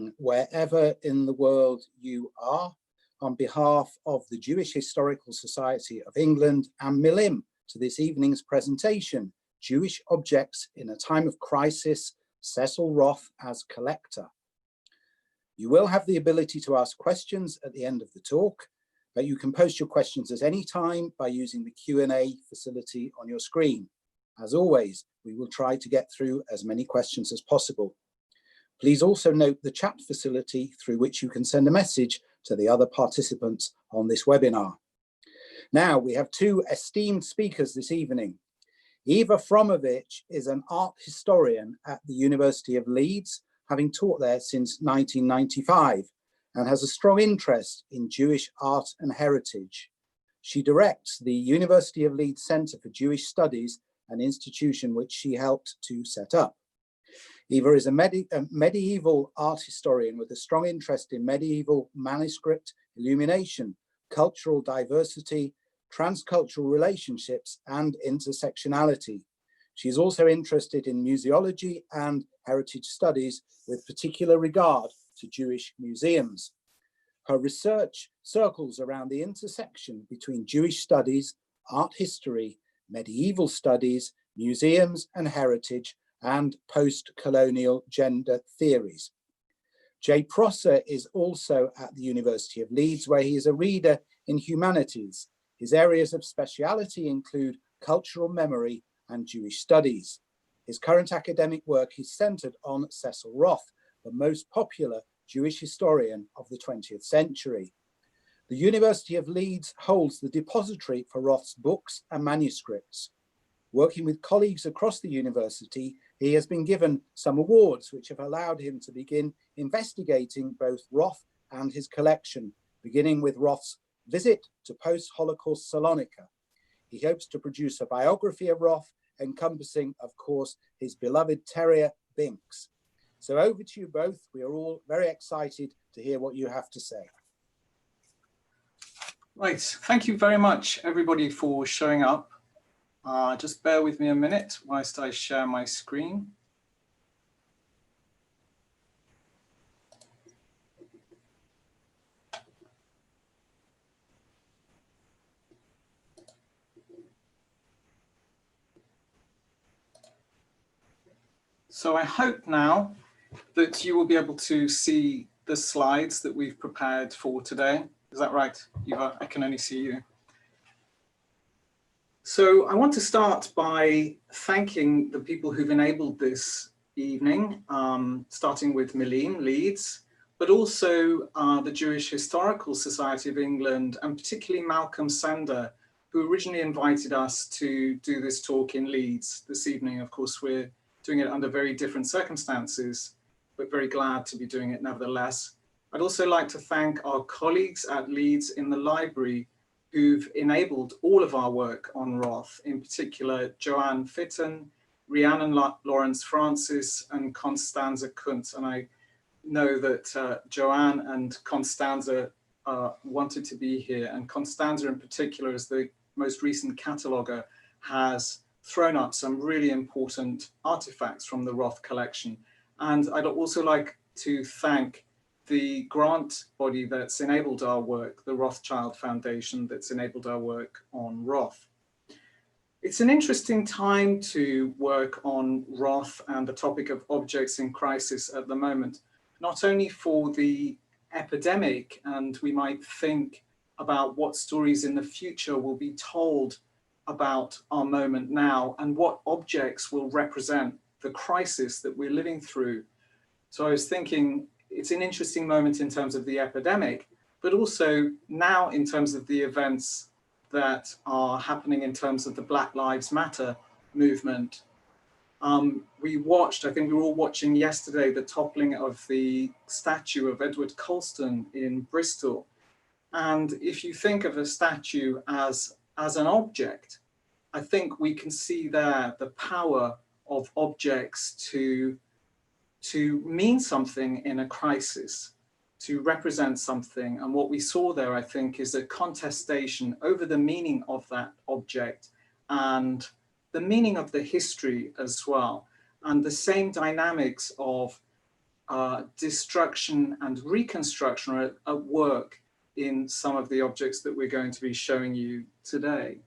evening, wherever in the world you are, on behalf of the Jewish Historical Society of England and Milim to this evening's presentation, Jewish Objects in a Time of Crisis, Cecil Roth as Collector. You will have the ability to ask questions at the end of the talk, but you can post your questions at any time by using the Q&A facility on your screen. As always, we will try to get through as many questions as possible. Please also note the chat facility through which you can send a message to the other participants on this webinar. Now, we have two esteemed speakers this evening. Eva Fromovich is an art historian at the University of Leeds, having taught there since 1995, and has a strong interest in Jewish art and heritage. She directs the University of Leeds Centre for Jewish Studies, an institution which she helped to set up. Eva is a medieval art historian with a strong interest in medieval manuscript illumination, cultural diversity, transcultural relationships, and intersectionality. She is also interested in museology and heritage studies with particular regard to Jewish museums. Her research circles around the intersection between Jewish studies, art history, medieval studies, museums and heritage, and post-colonial gender theories. Jay Prosser is also at the University of Leeds, where he is a reader in humanities. His areas of speciality include cultural memory and Jewish studies. His current academic work is centered on Cecil Roth, the most popular Jewish historian of the 20th century. The University of Leeds holds the depository for Roth's books and manuscripts. Working with colleagues across the university, he has been given some awards which have allowed him to begin investigating both Roth and his collection, beginning with Roth's visit to post-Holocaust Salonika. He hopes to produce a biography of Roth, encompassing, of course, his beloved terrier, Binks. So over to you both. We are all very excited to hear what you have to say. Right, thank you very much, everybody, for showing up. Just bear with me a minute whilst I share my screen. So I hope now that you will be able to see the slides that we've prepared for today. Is that right, Eva? I can only see you. So I want to start by thanking the people who've enabled this evening, starting with Milim, Leeds, but also the Jewish Historical Society of England, and particularly Malcolm Sander, who originally invited us to do this talk in Leeds this evening. Of course, we're doing it under very different circumstances, but very glad to be doing it nevertheless. I'd also like to thank our colleagues at Leeds in the library who've enabled all of our work on Roth, in particular Joanne Fitton, Rhiannon Lawrence Francis, and Constanza Kuntz. And I know that Joanne and Constanza wanted to be here, and Constanza in particular, as the most recent cataloger, has thrown up some really important artifacts from the Roth collection. And I'd also like to thank the grant body that's enabled our work, the Rothschild Foundation, that's enabled our work on Roth. It's an interesting time to work on Roth and the topic of objects in crisis at the moment, not only for the epidemic, and we might think about what stories in the future will be told about our moment now and what objects will represent the crisis that we're living through. So I was thinking, it's an interesting moment in terms of the epidemic, but also now in terms of the events that are happening in terms of the Black Lives Matter movement. We watched, I think we were all watching yesterday, the toppling of the statue of Edward Colston in Bristol. And if you think of a statue as an object, I think we can see there the power of objects to mean something in a crisis, to represent something. And what we saw there, I think, is a contestation over the meaning of that object and the meaning of the history as well. And the same dynamics of destruction and reconstruction are at work in some of the objects that we're going to be showing you today.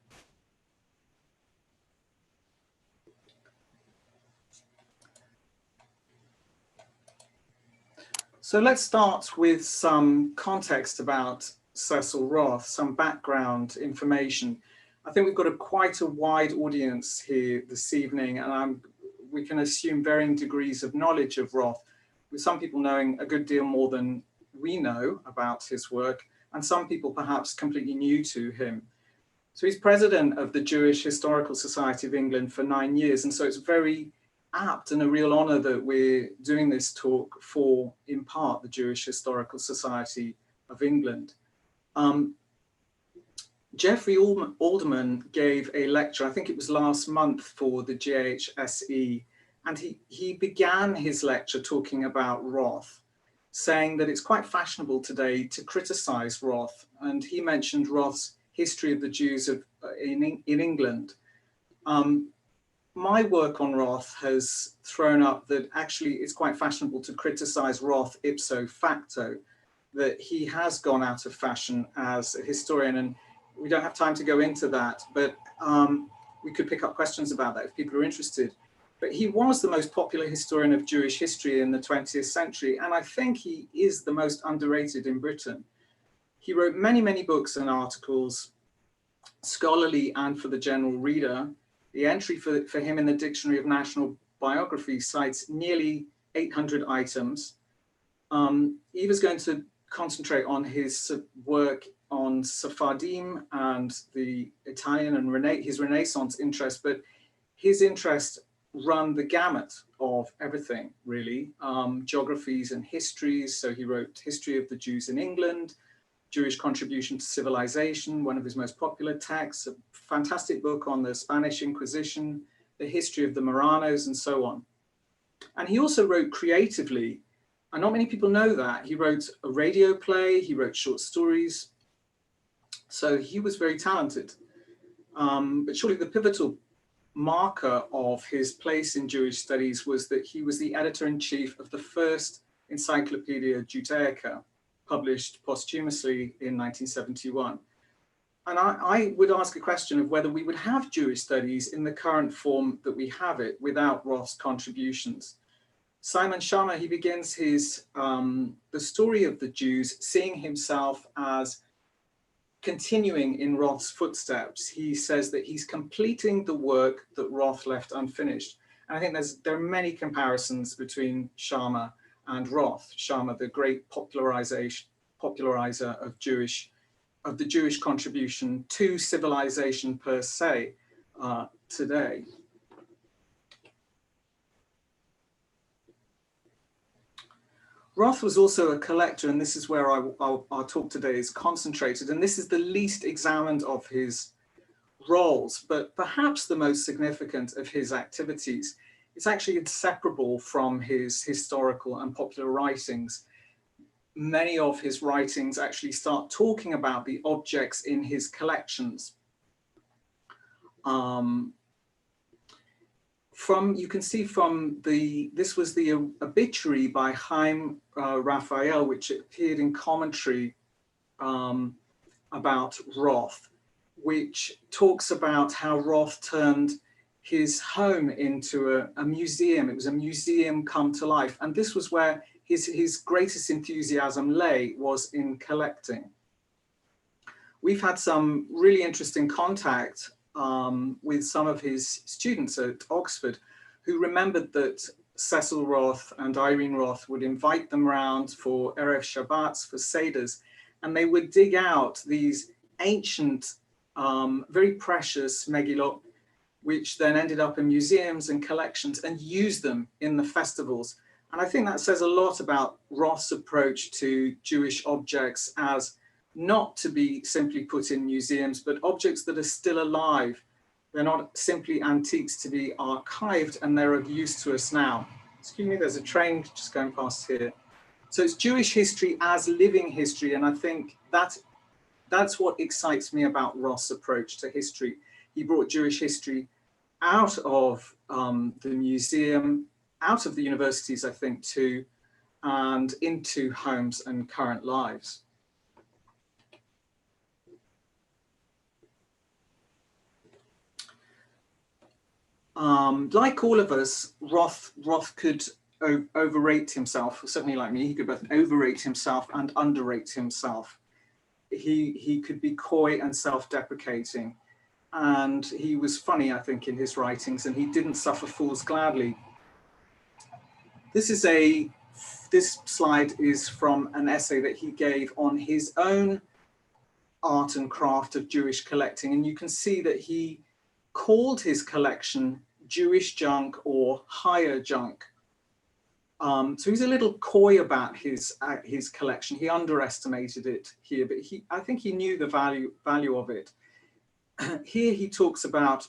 So let's start with some context about Cecil Roth, some background information. I think we've got quite a wide audience here this evening, and we can assume varying degrees of knowledge of Roth, with some people knowing a good deal more than we know about his work, and some people perhaps completely new to him. So he's president of the Jewish Historical Society of England for 9 years, and so it's very apt and a real honor that we're doing this talk for, in part, the Jewish Historical Society of England. Jeffrey Alderman gave a lecture, I think it was last month, for the JHSE, and he began his lecture talking about Roth, saying that it's quite fashionable today to criticize Roth, and he mentioned Roth's History of the Jews in England. My work on Roth has thrown up that actually it's quite fashionable to criticize Roth ipso facto, that he has gone out of fashion as a historian, and we don't have time to go into that, but we could pick up questions about that if people are interested. But he was the most popular historian of Jewish history in the 20th century, and I think he is the most underrated in Britain. He wrote many, many books and articles, scholarly and for the general reader. The entry for him in the Dictionary of National Biography cites nearly 800 items. He was going to concentrate on his work on Sephardim and the Italian and his Renaissance interest, but his interest run the gamut of everything, really. Geographies and histories, so he wrote History of the Jews in England, Jewish Contribution to Civilization, one of his most popular texts, a fantastic book on the Spanish Inquisition, the history of the Marranos, and so on. And he also wrote creatively, and not many people know that. He wrote a radio play, he wrote short stories, so he was very talented. But surely the pivotal marker of his place in Jewish studies was that he was the editor-in-chief of the first Encyclopedia Judaica, published posthumously in 1971. And I would ask a question of whether we would have Jewish studies in the current form that we have it without Roth's contributions. Simon Schama, he begins his The Story of the Jews, seeing himself as continuing in Roth's footsteps. He says that he's completing the work that Roth left unfinished. And I think there are many comparisons between Schama and Roth. Schama, the great popularizer of the Jewish contribution to civilization per se today. Roth was also a collector, and this is where our talk today is concentrated, and this is the least examined of his roles, but perhaps the most significant of his activities. It's actually inseparable from his historical and popular writings. Many of his writings actually start talking about the objects in his collections. You can see from this was the obituary by Chaim Raphael, which appeared in commentary about Roth, which talks about how Roth turned his home into a museum. It was a museum come to life. And this was where his greatest enthusiasm lay, was in collecting. We've had some really interesting contact with some of his students at Oxford who remembered that Cecil Roth and Irene Roth would invite them round for Erev Shabbats, for Seders, and they would dig out these ancient, very precious Megillot, which then ended up in museums and collections, and use them in the festivals. And I think that says a lot about Roth's approach to Jewish objects as not to be simply put in museums, but objects that are still alive. They're not simply antiques to be archived, and they're of use to us now. Excuse me, there's a train just going past here. So it's Jewish history as living history, and I think that's what excites me about Roth's approach to history. He brought Jewish history out of the museum, out of the universities, I think, too, and into homes and current lives. Like all of us, Roth could overrate himself. Certainly like me, he could both overrate himself and underrate himself. He could be coy and self-deprecating, and he was funny, I think, in his writings, and he didn't suffer fools gladly. This slide is from an essay that he gave on his own art and craft of Jewish collecting, and you can see that he called his collection Jewish junk or higher junk. So he's a little coy about his collection. He underestimated it here, but I think he knew the value of it. Here he talks about,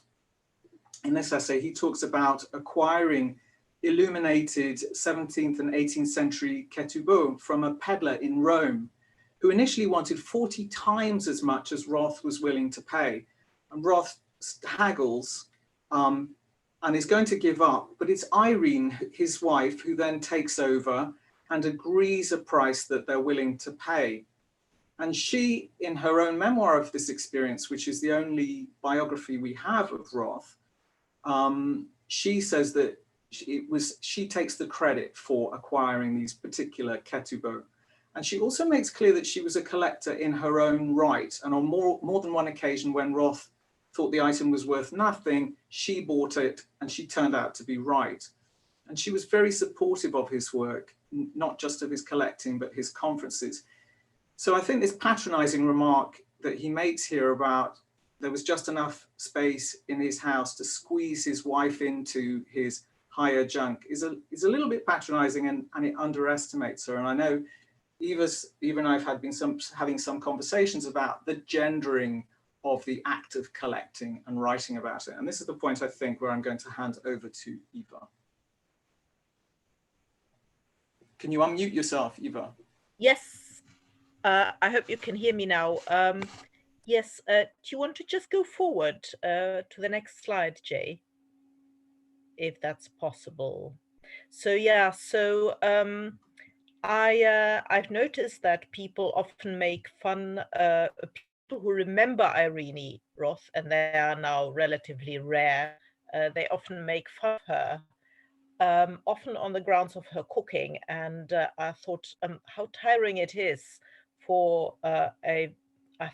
in this essay, he talks about acquiring illuminated 17th and 18th century ketubot from a peddler in Rome, who initially wanted 40 times as much as Roth was willing to pay. And Roth haggles and is going to give up, but it's Irene, his wife, who then takes over and agrees a price that they're willing to pay. And she, in her own memoir of this experience, which is the only biography we have of Roth, she says that she takes the credit for acquiring these particular ketubot. And she also makes clear that she was a collector in her own right. And on more than one occasion, when Roth thought the item was worth nothing, she bought it, and she turned out to be right. And she was very supportive of his work, not just of his collecting, but his conferences. So I think this patronizing remark that he makes here about there was just enough space in his house to squeeze his wife into his higher junk is a little bit patronizing, and it underestimates her. And I know Eva and I have been having some conversations about the gendering of the act of collecting and writing about it. And this is the point, I think, where I'm going to hand over to Eva. Can you unmute yourself, Eva? Yes, I hope you can hear me now. Yes, do you want to just go forward to the next slide, Jay? If that's possible. So yeah, so I've noticed that people often make fun of people who remember Irene Roth, and they are now relatively rare. They often make fun of her, often on the grounds of her cooking. And I thought how tiring it is for I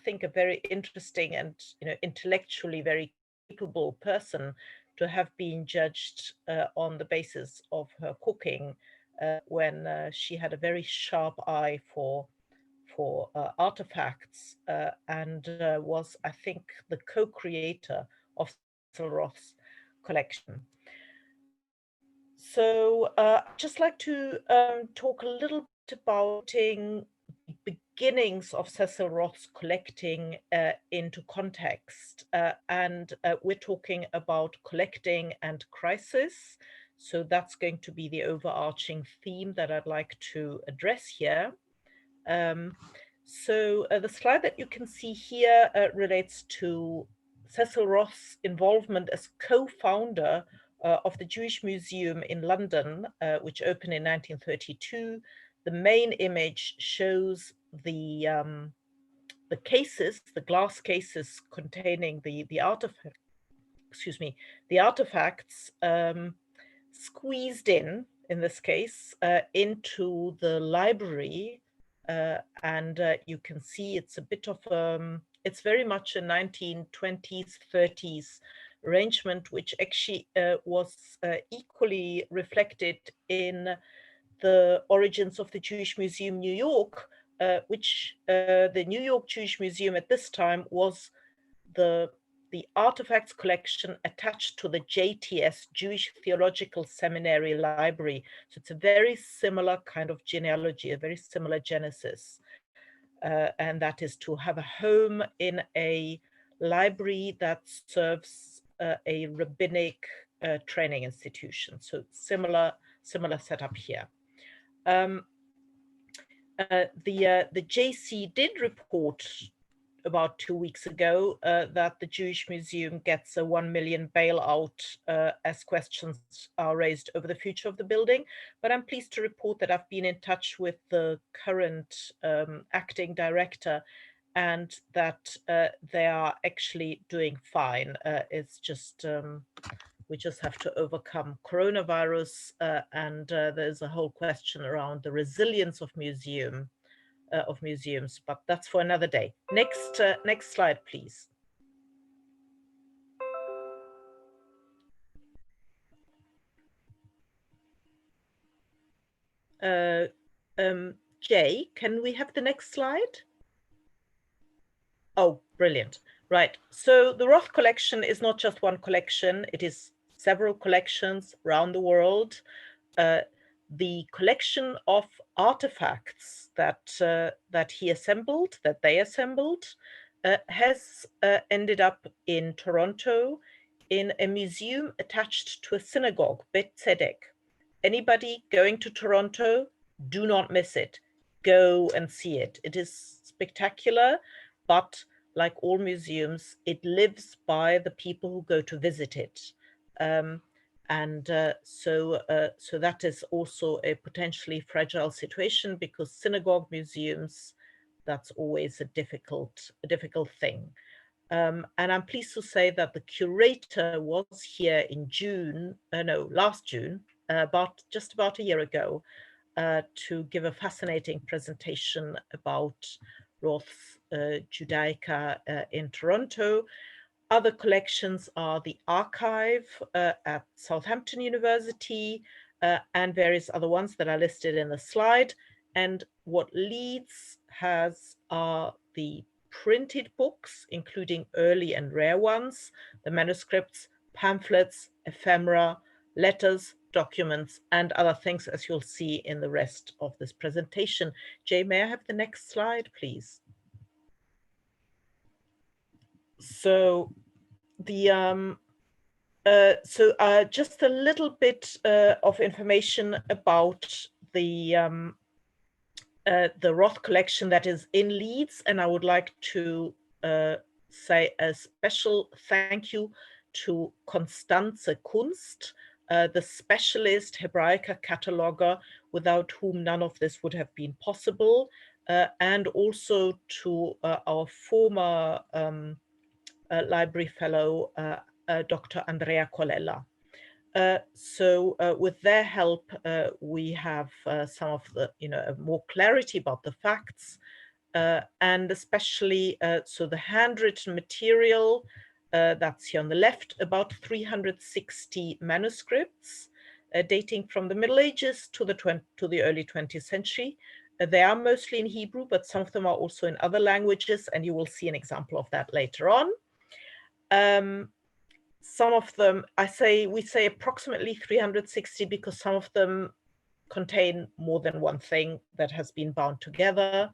think a very interesting and intellectually very capable person to have been judged on the basis of her cooking when she had a very sharp eye for artifacts and was, I think, the co-creator of Cecil Roth's collection. So I'd just like to talk a little bit about the beginnings of Cecil Roth's collecting into context. And we're talking about collecting and crisis. So that's going to be the overarching theme that I'd like to address here. So the slide that you can see here relates to Cecil Roth's involvement as co-founder of the Jewish Museum in London, which opened in 1932. The main image shows the cases, the glass cases containing the artifact, the artifacts squeezed in this case, into the library. And you can see it's a bit of, it's very much a 1920s, 30s arrangement, which actually was equally reflected in the origins of the Jewish Museum New York, which the New York Jewish Museum at this time was the artifacts collection attached to the JTS, Jewish Theological Seminary Library. So it's a very similar kind of genealogy, a very similar genesis. And that is to have a home in a library that serves a rabbinic training institution. So similar setup here. The JC did report about 2 weeks ago that the Jewish Museum gets a 1 million bailout as questions are raised over the future of the building. But I'm pleased to report that I've been in touch with the current acting director, and that they are actually doing fine. It's just we just have to overcome coronavirus, and there's a whole question around the resilience of museums, but that's for another day. Next slide, please. Jay, can we have the next slide? Oh, brilliant. Right. So the Roth collection is not just one collection, it is several collections around the world. The collection of artifacts that he assembled, that they assembled, has ended up in Toronto in a museum attached to a synagogue, Bet Tzedek. Anybody going to Toronto, do not miss it. Go and see it. It is spectacular, but like all museums, it lives by the people who go to visit it. So that is also a potentially fragile situation, because synagogue museums, that's always a difficult thing. And I'm pleased to say that the curator was here in last June, just about a year ago, to give a fascinating presentation about Roth's Judaica in Toronto. Other collections are the archive at Southampton University and various other ones that are listed in the slide. And what Leeds has are the printed books, including early and rare ones, the manuscripts, pamphlets, ephemera, letters, documents, and other things, as you'll see in the rest of this presentation. Jay, may I have the next slide, please? So just a little bit of information about the Roth collection that is in Leeds, and I would like to say a special thank you to Constanze Kunst, the specialist Hebraica cataloger, without whom none of this would have been possible, and also to our former library fellow, Dr. Andrea Colella. With their help, we have some of the, more clarity about the facts, and especially, the handwritten material, that's here on the left, about 360 manuscripts dating from the Middle Ages to the early 20th century. They are mostly in Hebrew, but some of them are also in other languages, and you will see an example of that later on. Some of them, we say approximately 360 because some of them contain more than one thing that has been bound together.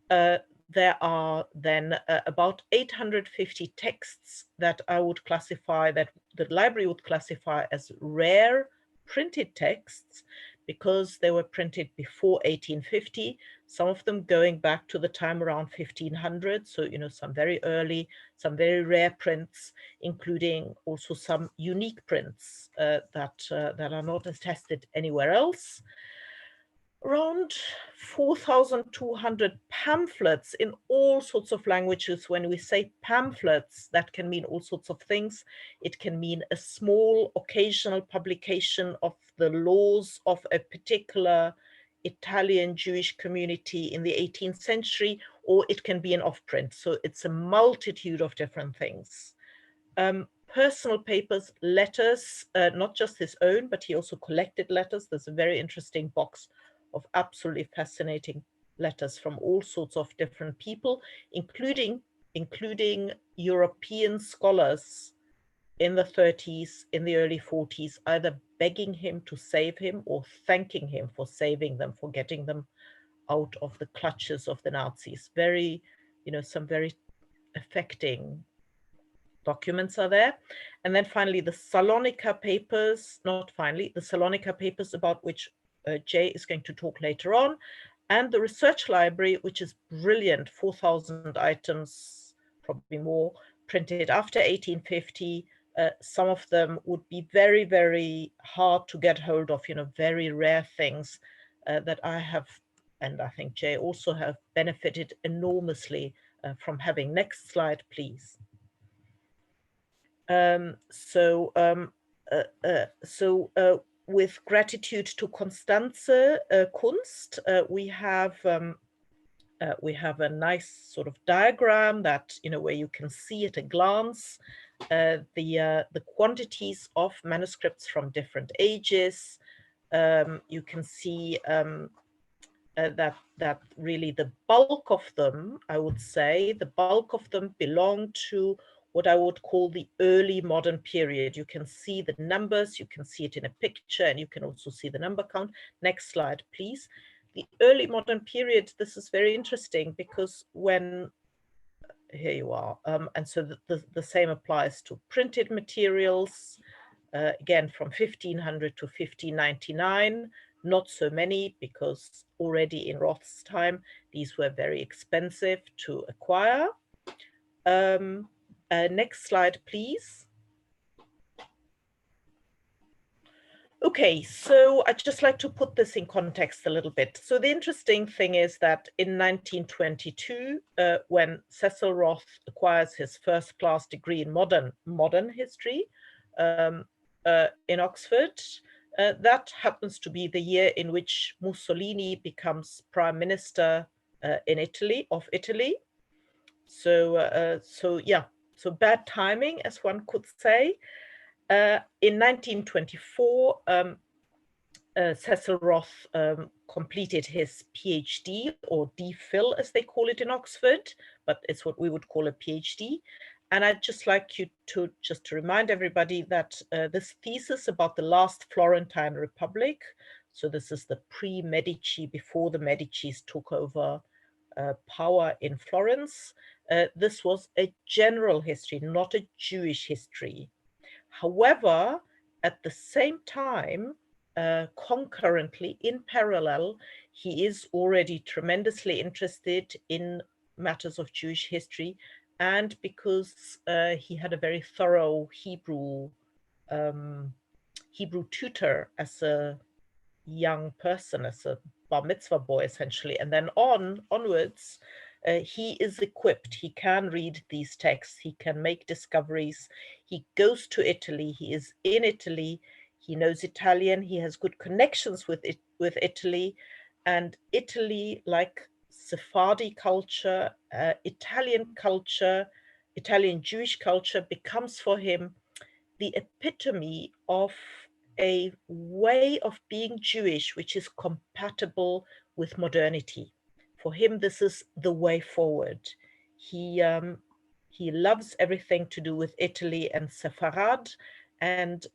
There are then about 850 texts that I would classify, that the library would classify as rare printed texts, because they were printed before 1850, some of them going back to the time around 1500. So, some very early, some very rare prints, including also some unique prints that are not attested anywhere else. Around 4,200 pamphlets in all sorts of languages. When we say pamphlets, that can mean all sorts of things. It can mean a small occasional publication of the laws of a particular Italian Jewish community in the 18th century, or it can be an off-print. So it's a multitude of different things. Personal papers, letters, not just his own, but he also collected letters. There's a very interesting box of absolutely fascinating letters from all sorts of different people, including European scholars in the 30s, in the early 40s, either begging him to save him or thanking him for saving them, for getting them out of the clutches of the Nazis. Very, some very affecting documents are there. And then finally, the Salonika papers, the Salonika papers, about which Jay is going to talk later on, and the research library, which is brilliant, 4,000 items probably more, printed after 1850. Some of them would be very, very hard to get hold of, very rare things that I have, and I think Jay also have benefited enormously from having. Next slide, please. With gratitude to Constanze Kunst, we have a nice sort of diagram that, where you can see at a glance the quantities of manuscripts from different ages. You can see that really the bulk of them, I would say, the bulk of them belong to what I would call the early modern period. You can see the numbers, you can see it in a picture, and you can also see the number count. Next slide, please. The early modern period, this is very interesting because here you are, and so the same applies to printed materials, again from 1500 to 1599, not so many because already in Roth's time, these were very expensive to acquire. Next slide, please. Okay, so I'd just like to put this in context a little bit. So the interesting thing is that in 1922, when Cecil Roth acquires his first-class degree in modern history in Oxford, that happens to be the year in which Mussolini becomes Prime Minister in Italy. So yeah, so bad timing, as one could say. In 1924, Cecil Roth completed his PhD, or DPhil as they call it in Oxford, but it's what we would call a PhD. And I'd just like you to remind everybody that this thesis about the last Florentine Republic, so this is the pre-Medici, before the Medicis took over power in Florence, this was a general history, not a Jewish history. However, at the same time, concurrently, in parallel, he is already tremendously interested in matters of Jewish history, and because he had a very thorough Hebrew tutor as a young person, as a bar mitzvah boy, essentially, and then onwards, he is equipped. He can read these texts. He can make discoveries. He goes to Italy. He is in Italy. He knows Italian. He has good connections with Italy, and Italy, like Sephardi culture, Italian Jewish culture, becomes for him the epitome of a way of being Jewish which is compatible with modernity. For him, this is the way forward. He loves everything to do with Italy and Sepharad, and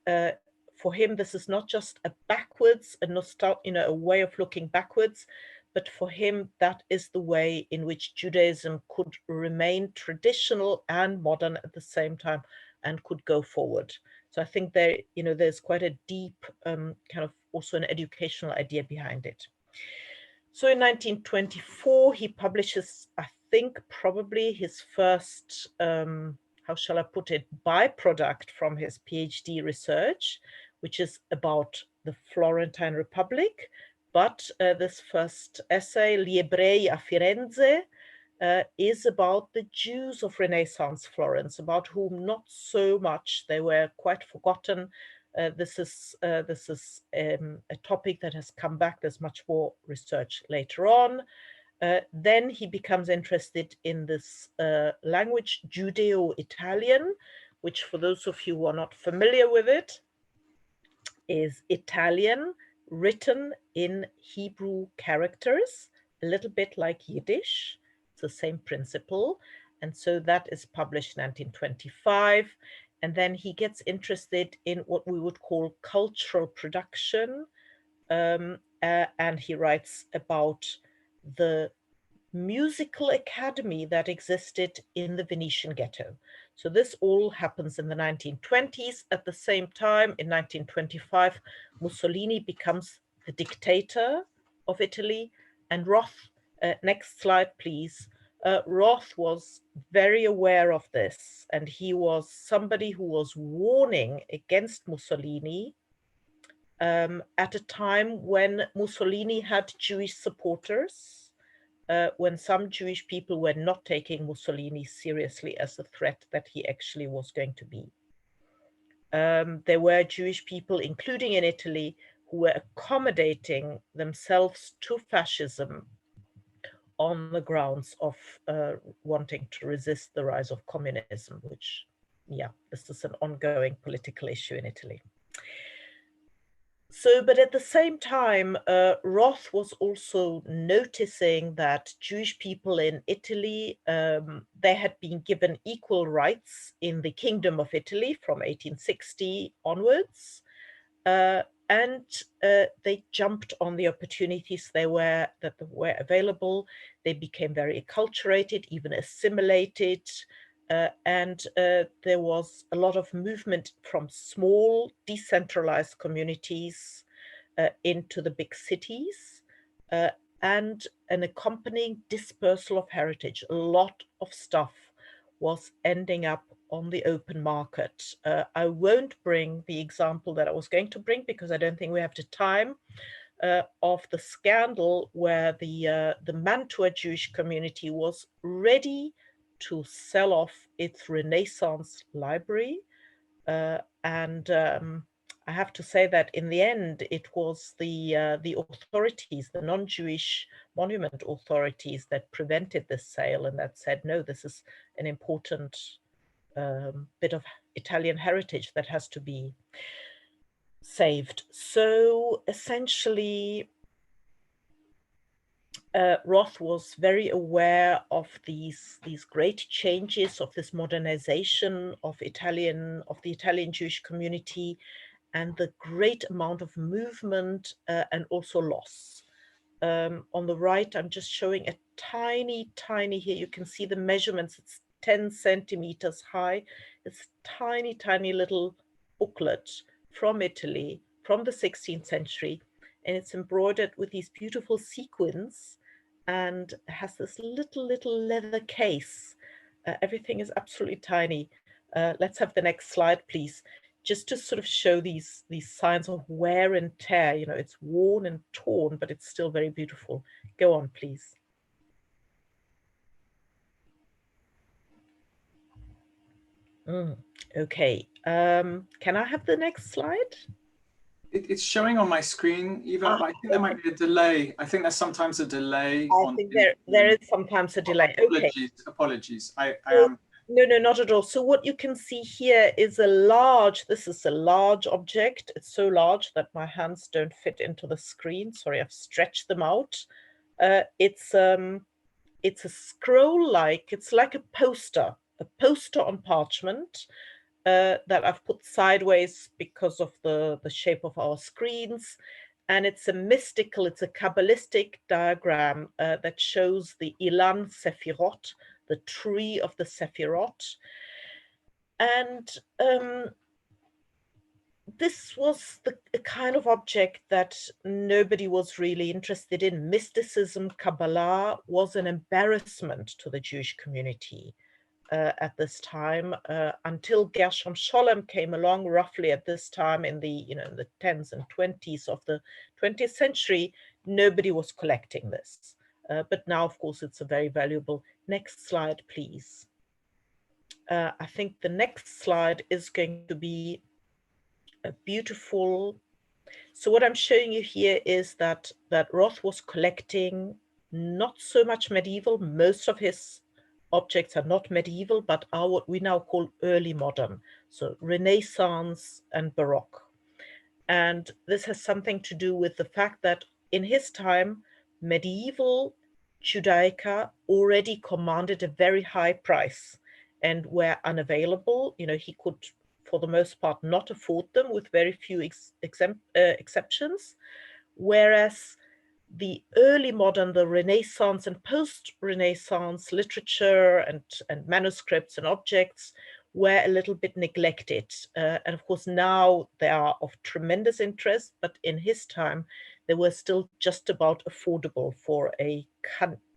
for him, this is not just a a way of looking backwards, but for him, that is the way in which Judaism could remain traditional and modern at the same time, and could go forward. So I think there's quite a deep kind of also an educational idea behind it. So in 1924, he publishes, I think, probably his first, how shall I put it, byproduct from his PhD research, which is about the Florentine Republic. But this first essay, Gli Ebrei a Firenze, is about the Jews of Renaissance Florence, about whom not so much, they were quite forgotten. This is a topic that has come back. There's much more research later on. Then he becomes interested in this language, Judeo-Italian, which, for those of you who are not familiar with it, is Italian written in Hebrew characters, a little bit like Yiddish. It's the same principle. And so that is published in 1925. And then he gets interested in what we would call cultural production. And he writes about the musical academy that existed in the Venetian ghetto. So this all happens in the 1920s. At the same time, in 1925, Mussolini becomes the dictator of Italy, and Roth, next slide, please, Roth was very aware of this, and he was somebody who was warning against Mussolini at a time when Mussolini had Jewish supporters, when some Jewish people were not taking Mussolini seriously as a threat that he actually was going to be. There were Jewish people, including in Italy, who were accommodating themselves to fascism on the grounds of wanting to resist the rise of communism, which, yeah, this is an ongoing political issue in Italy. So, but at the same time, Roth was also noticing that Jewish people in Italy, they had been given equal rights in the Kingdom of Italy from 1860 onwards. And they jumped on the opportunities that were available. They became very acculturated, even assimilated. And there was a lot of movement from small decentralized communities into the big cities, and an accompanying dispersal of heritage. A lot of stuff was ending up on the open market. I won't bring the example that I was going to bring because I don't think we have the time, of the scandal where the Mantua Jewish community was ready to sell off its Renaissance library. And I have to say that in the end, it was the authorities, the non-Jewish monument authorities, that prevented this sale and that said, no, this is an important bit of Italian heritage that has to be saved. So essentially, Roth was very aware of these great changes, of this modernization of the Italian Jewish community, and the great amount of movement and also loss. On the right, I'm just showing a tiny, here you can see the measurements. It's 10 centimeters high. It's tiny, tiny little booklet from Italy, from the 16th century. And it's embroidered with these beautiful sequins and has this little leather case. Everything is absolutely tiny. Let's have the next slide, please. Just to sort of show these signs of wear and tear. You know, it's worn and torn, but it's still very beautiful. Go on, please. Okay. Can I have the next slide? It's showing on my screen, Eva, but I think there might be a delay. I think there's sometimes a delay. I think there is sometimes a delay. Apologies, okay. Apologies. I am. No, not at all. So what you can see here is this is a large object. It's so large that my hands don't fit into the screen. Sorry, I've stretched them out. It's a scroll-like, it's like a poster on parchment that I've put sideways because of the shape of our screens. And it's a Kabbalistic diagram that shows the Ilan Sephirot, the tree of the Sephirot. And this was a kind of object that nobody was really interested in. Mysticism, Kabbalah was an embarrassment to the Jewish community at this time, until Gershom Scholem came along roughly at this time in the, in the 10s and 20s of the 20th century. Nobody was collecting this. But now, of course, it's a very valuable. Next slide, please. I think the next slide is going to be a beautiful. So what I'm showing you here is that Roth was collecting not so much medieval. Most of his objects are not medieval, but are what we now call early modern, so Renaissance and Baroque. And this has something to do with the fact that in his time, medieval Judaica already commanded a very high price and were unavailable. He could, for the most part, not afford them, with very few exceptions. Whereas the early modern, the Renaissance and post-Renaissance literature and manuscripts and objects were a little bit neglected. And of course, now they are of tremendous interest, but in his time, they were still just about affordable for a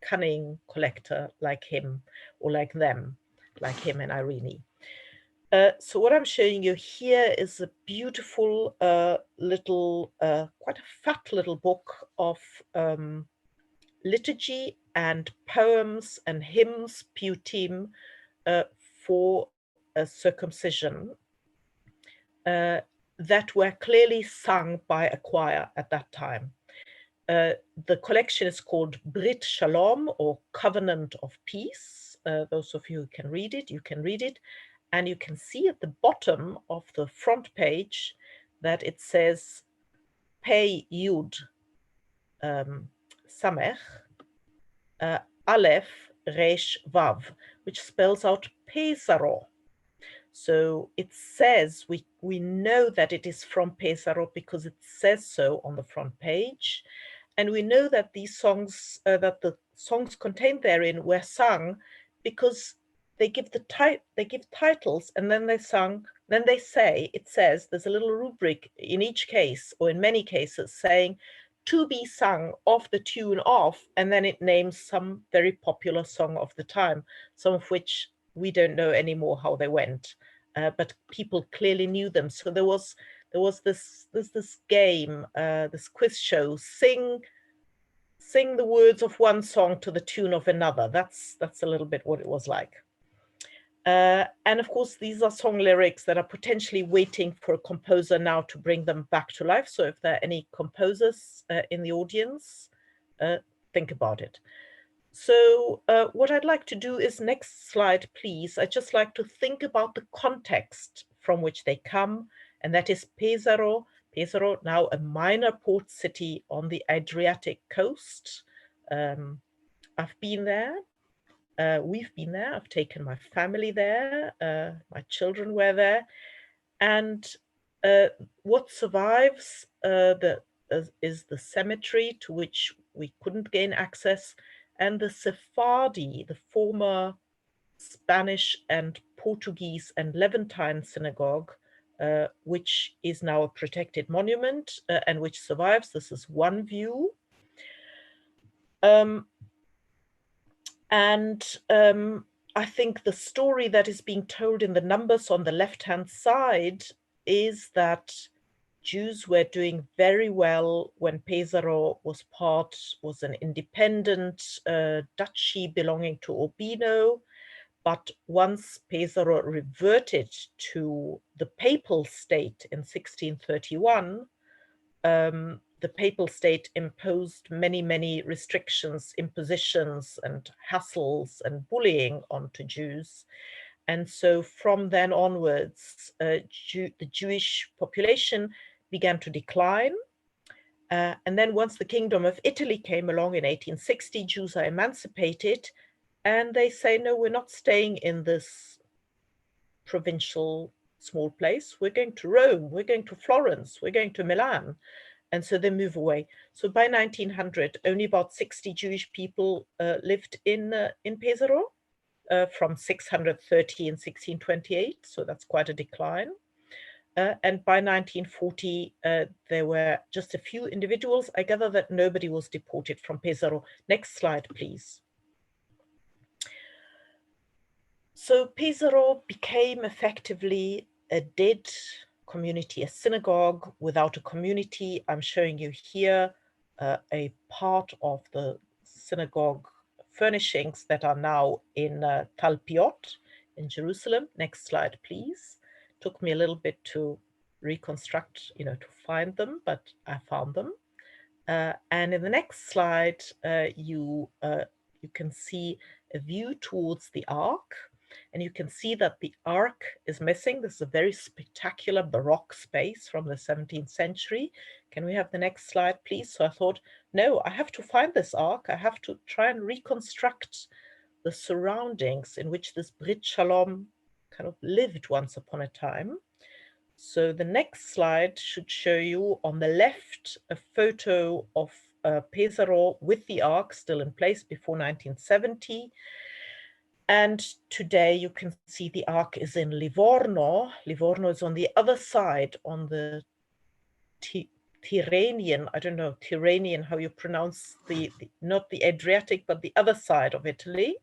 cunning collector like him, or like them, like him and Irene. So what I'm showing you here is a beautiful little, quite a fat little book of liturgy and poems and hymns, piyutim, for a circumcision that were clearly sung by a choir at that time. The collection is called Brit Shalom, or Covenant of Peace. Those of you who can read it, you can read it. And you can see at the bottom of the front page that it says Pei Yud Samech Aleph Resh Vav, which spells out Pesaro. So it says, we know that it is from Pesaro because it says so on the front page. And we know that these songs, that the songs contained therein were sung because they give titles, and then they say, it says, there's a little rubric in each case, or in many cases, saying to be sung of the tune of, and then it names some very popular song of the time, some of which we don't know anymore how they went, but people clearly knew them. So there was this game, this quiz show, sing the words of one song to the tune of another. That's a little bit what it was like. And of course, these are song lyrics that are potentially waiting for a composer now to bring them back to life. So if there are any composers in the audience, think about it. So what I'd like to do is, next slide, please. I'd just like to think about the context from which they come, and that is Pesaro. Pesaro, now a minor port city on the Adriatic coast. I've been there. We've been there. I've taken my family there. My children were there. And what survives is the cemetery, to which we couldn't gain access, and the Sephardi, the former Spanish and Portuguese and Levantine synagogue, which is now a protected monument and which survives. This is one view. I think the story that is being told in the numbers on the left-hand side is that Jews were doing very well when Pesaro was an independent duchy belonging to Urbino. But once Pesaro reverted to the papal state in 1631, the papal state imposed many restrictions, impositions, and hassles and bullying onto Jews. And so from then onwards, the Jewish population began to decline. And then once the Kingdom of Italy came along in 1860, Jews are emancipated, and they say, no, we're not staying in this provincial small place. We're going to Rome, we're going to Florence, we're going to Milan. And so they move away. So by 1900, only about 60 Jewish people lived in Pesaro, from 630 in 1628. So that's quite a decline. And by 1940, there were just a few individuals. I gather that nobody was deported from Pesaro. Next slide, please. So Pesaro became effectively a dead community, a synagogue without a community. I'm showing you here a part of the synagogue furnishings that are now in Talpiot in Jerusalem. Next slide, please. Took me a little bit to reconstruct, to find them, but I found them. And in the next slide, you can see a view towards the Ark. And you can see that the Ark is missing. This is a very spectacular Baroque space from the 17th century. Can we have the next slide, please? So I thought, no, I have to find this Ark. I have to try and reconstruct the surroundings in which this Brit Shalom kind of lived once upon a time. So the next slide should show you on the left a photo of Pesaro with the Ark still in place before 1970. And today you can see the Ark is in Livorno. Livorno is on the other side, on the Tyrrhenian, I don't know, Tyrrhenian, how you pronounce not the Adriatic, but the other side of Italy.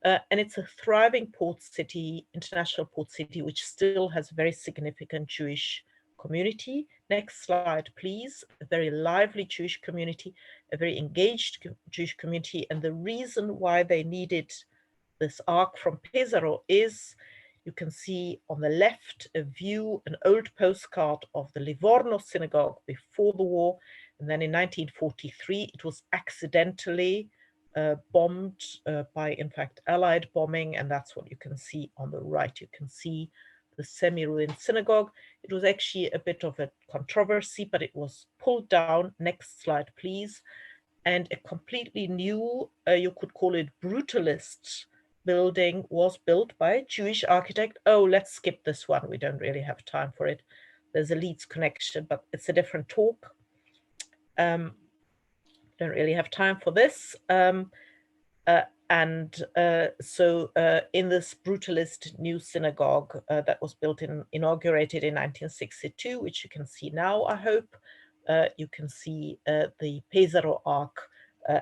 And it's a thriving port city, international port city, which still has a very significant Jewish community. Next slide, please. A very lively Jewish community, a very engaged Jewish community. And the reason why they needed this arc from Pesaro is, you can see on the left a view, an old postcard of the Livorno synagogue before the war. And then in 1943, it was accidentally bombed by, in fact, Allied bombing. And that's what you can see on the right. You can see the semi-ruined synagogue. It was actually a bit of a controversy, but it was pulled down. Next slide, please. And a completely new, you could call it brutalist building, was built by a Jewish architect. Oh, let's skip this one. We don't really have time for it. There's a Leeds connection, but it's a different talk. Don't really have time for this. So in this brutalist new synagogue that was built inaugurated in 1962, which you can see now, I hope, you can see the Pesaro arc,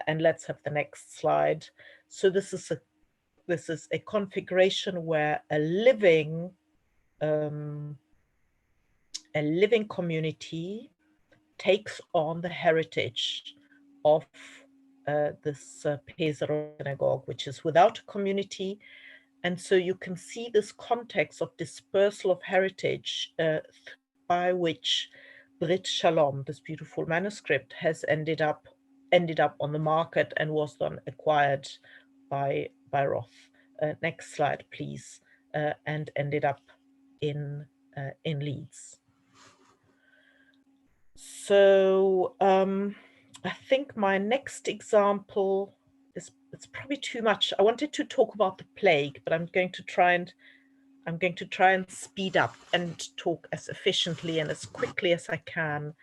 and let's have the next slide. So this is a configuration where a living community takes on the heritage of this Pesaro synagogue, which is without a community. And so you can see this context of dispersal of heritage by which Brit Shalom, this beautiful manuscript, has ended up on the market and was then acquired by Roth. Next slide, please, and ended up in Leeds. So I think my next example is, it's probably too much. I wanted to talk about the plague, but I'm going to try and speed up and talk as efficiently and as quickly as I can.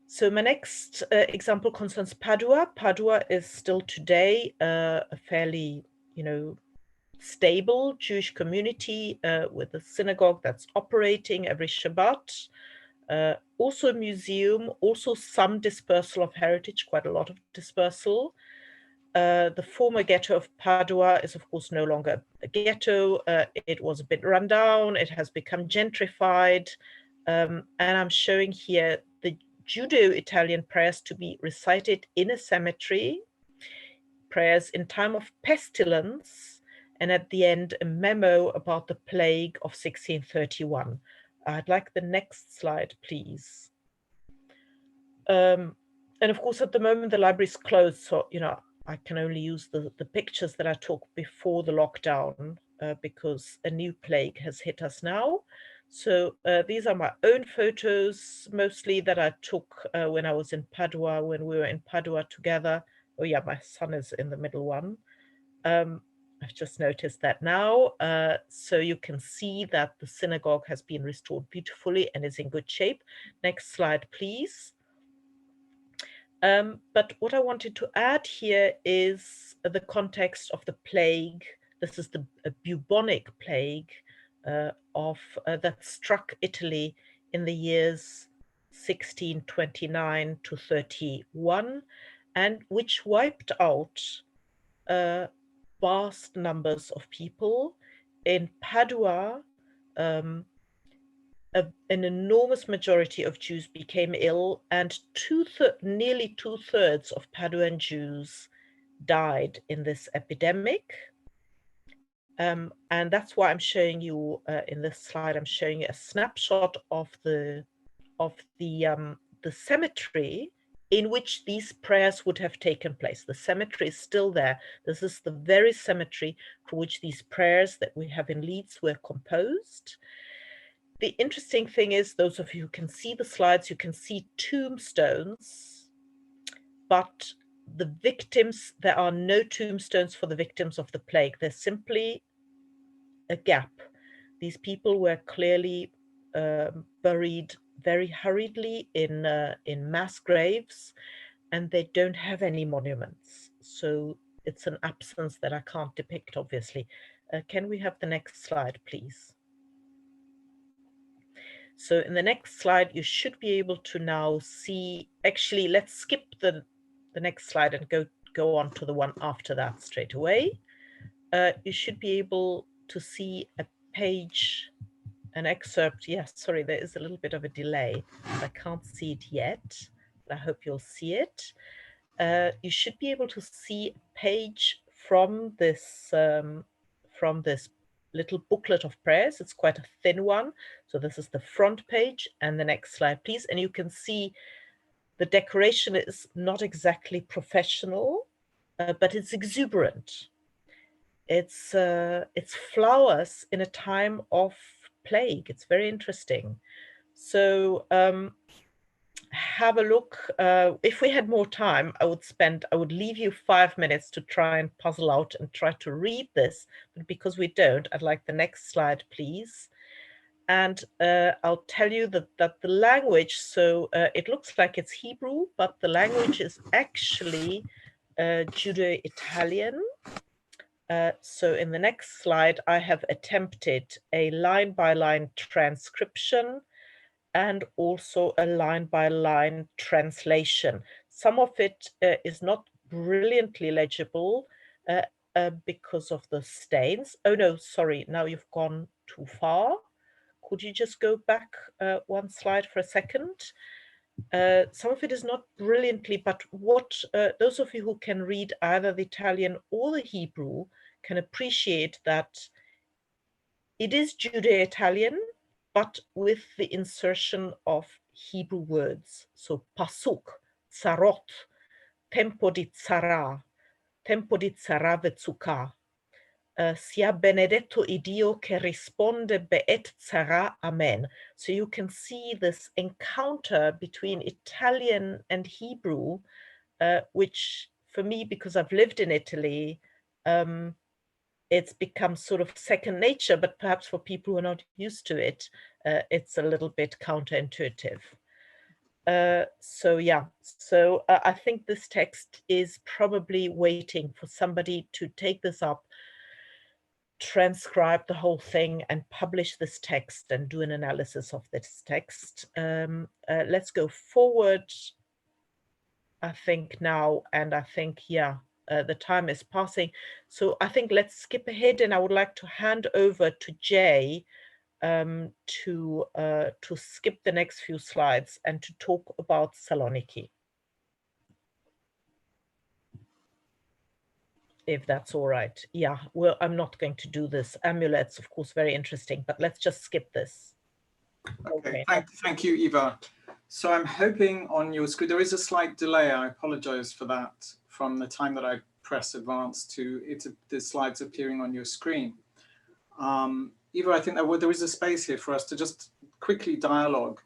So my next example concerns Padua. Padua is still today a fairly, stable Jewish community with a synagogue that's operating every Shabbat. Also a museum, also some dispersal of heritage, quite a lot of dispersal. The former ghetto of Padua is, of course, no longer a ghetto. It was a bit run down. It has become gentrified. And I'm showing here the Judeo-Italian prayers to be recited in a cemetery, prayers in time of pestilence, and at the end, a memo about the plague of 1631. I'd like the next slide, please. And of course, at the moment, the library is closed, so, I can only use the pictures that I took before the lockdown because a new plague has hit us now. So these are my own photos, mostly that I took when I was in Padua, when we were in Padua together. Oh yeah, my son is in the middle one. I've just noticed that now. So you can see that the synagogue has been restored beautifully and is in good shape. Next slide, please. But what I wanted to add here is the context of the plague. This is the bubonic plague that struck Italy in the years 1629 to 31, and which wiped out vast numbers of people. In Padua, an enormous majority of Jews became ill, and nearly two-thirds of Paduan Jews died in this epidemic. And that's why I'm showing you in this slide, I'm showing you a snapshot of the cemetery in which these prayers would have taken place. The cemetery is still there. This is the very cemetery for which these prayers that we have in Leeds were composed. The interesting thing is, those of you who can see the slides, you can see tombstones, but the victims, there are no tombstones for the victims of the plague. There's simply a gap. These people were clearly buried very hurriedly in mass graves, and they don't have any monuments. So it's an absence that I can't depict, obviously. Can we have the next slide, please? So in the next slide, you should be able to now see, actually, let's skip the next slide and go on to the one after that straight away. You should be able to see a page, an excerpt. Yes, sorry, there is a little bit of a delay. I can't see it yet, but I hope you'll see it. You should be able to see a page from this little booklet of prayers. It's quite a thin one. So this is the front page, and the next slide, please. And you can see the decoration is not exactly professional, but it's exuberant. It's flowers in a time of plague. It's very interesting. So have a look. If we had more time, I would leave you 5 minutes to try and puzzle out and try to read this. But because we don't, I'd like the next slide, please. And I'll tell you that the language, so it looks like it's Hebrew, but the language is actually Judeo-Italian. So in the next slide, I have attempted a line-by-line transcription and also a line-by-line translation. Some of it is not brilliantly legible because of the stains. Oh no, sorry, now you've gone too far. Could you just go back one slide for a second? Some of it is not brilliantly, but what those of you who can read either the Italian or the Hebrew can appreciate that it is Judeo-Italian, but with the insertion of Hebrew words. So pasuk, tzarot, tempo di tzara vezuka. Sia benedetto Iddio che risponde beet tzara, amen. So you can see this encounter between Italian and Hebrew, which for me, because I've lived in Italy, it's become sort of second nature, but perhaps for people who are not used to it, it's a little bit counterintuitive. So yeah, so I think this text is probably waiting for somebody to take this up, transcribe the whole thing and publish this text and do an analysis of this text. Let's go forward, I think now, and I think, yeah, the time is passing. So I think let's skip ahead, and I would like to hand over to Jay to skip the next few slides and to talk about Saloniki, if that's all right. Yeah, well, I'm not going to do this. Amulets, of course, very interesting, but let's just skip this. Okay. Thank you, Eva. So I'm hoping on your screen, there is a slight delay. I apologize for that from the time that I press advance to the slides appearing on your screen. Eva, I think that there is a space here for us to just quickly dialogue,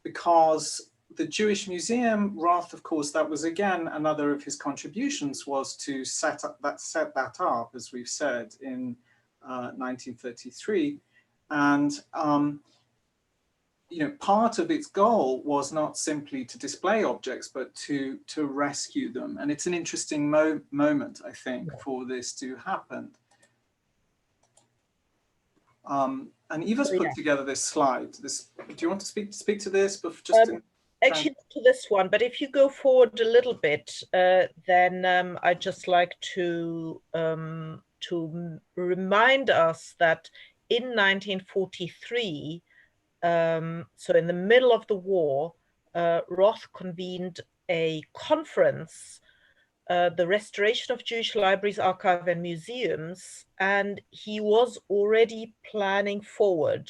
because the Jewish Museum, Roth, of course, that was again another of his contributions, was to set that up, as we've said, in 1933. And you know, part of its goal was not simply to display objects, but to rescue them. And it's an interesting moment, I think, for this to happen. And Eva's put together this slide. Do you want to speak to this? But just actually, to this one. But if you go forward a little bit, then I'd just like to remind us that in 1943. So in the middle of the war, Roth convened a conference, the Restoration of Jewish Libraries, Archive and Museums, and he was already planning forward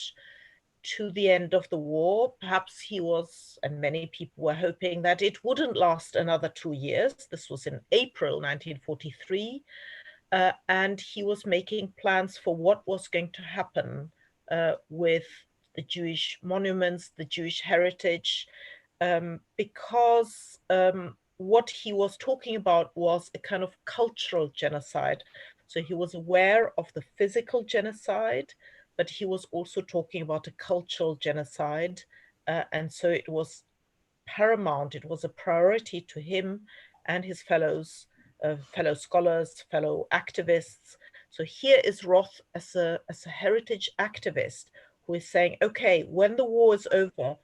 to the end of the war. Perhaps he was, and many people were hoping that it wouldn't last another 2 years. This was in April 1943, and he was making plans for what was going to happen with the Jewish monuments, the Jewish heritage, because what he was talking about was a kind of cultural genocide. So he was aware of the physical genocide, but he was also talking about a cultural genocide. And so it was paramount, it was a priority to him and his fellow scholars, fellow activists. So here is Roth as a heritage activist who is saying, okay, when the war is over,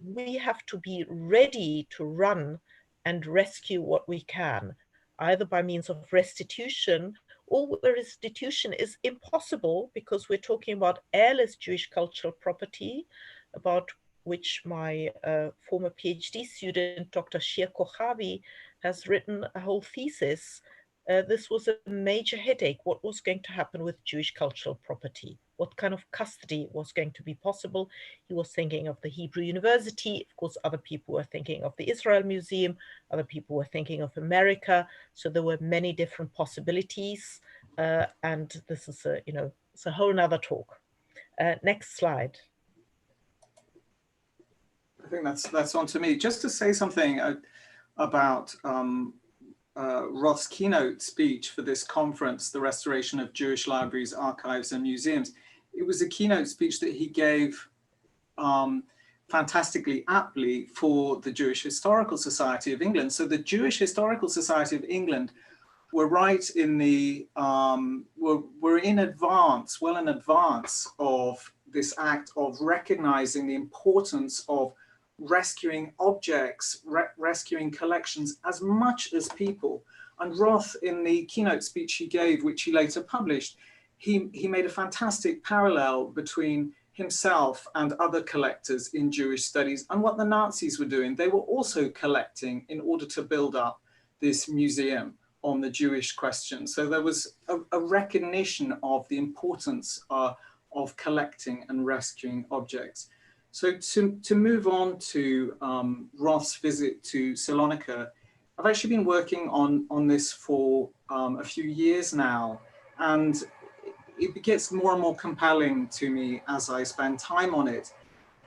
we have to be ready to run and rescue what we can, either by means of restitution, or where restitution is impossible because we're talking about heirless Jewish cultural property, about which my former PhD student, Dr. Shir Kochavi, has written a whole thesis. This was a major headache. What was going to happen with Jewish cultural property? What kind of custody was going to be possible? He was thinking of the Hebrew University. Of course, other people were thinking of the Israel Museum. Other people were thinking of America. So there were many different possibilities. And this is it's a whole nother talk. Next slide. I think that's on to me. Just to say something about Roth's keynote speech for this conference, The Restoration of Jewish Libraries, Archives and Museums. It was a keynote speech that he gave fantastically aptly for the Jewish Historical Society of England. So the Jewish Historical Society of England were right in the, were in advance, well in advance of this act of recognizing the importance of rescuing objects, rescuing collections as much as people. And Roth, in the keynote speech he gave, which he later published, he made a fantastic parallel between himself and other collectors in Jewish studies and what the Nazis were doing. They were also collecting in order to build up this museum on the Jewish question. So there was a recognition of the importance of collecting and rescuing objects. So to move on to Roth's visit to Salonika, I've actually been working on this for a few years now, and it gets more and more compelling to me as I spend time on it.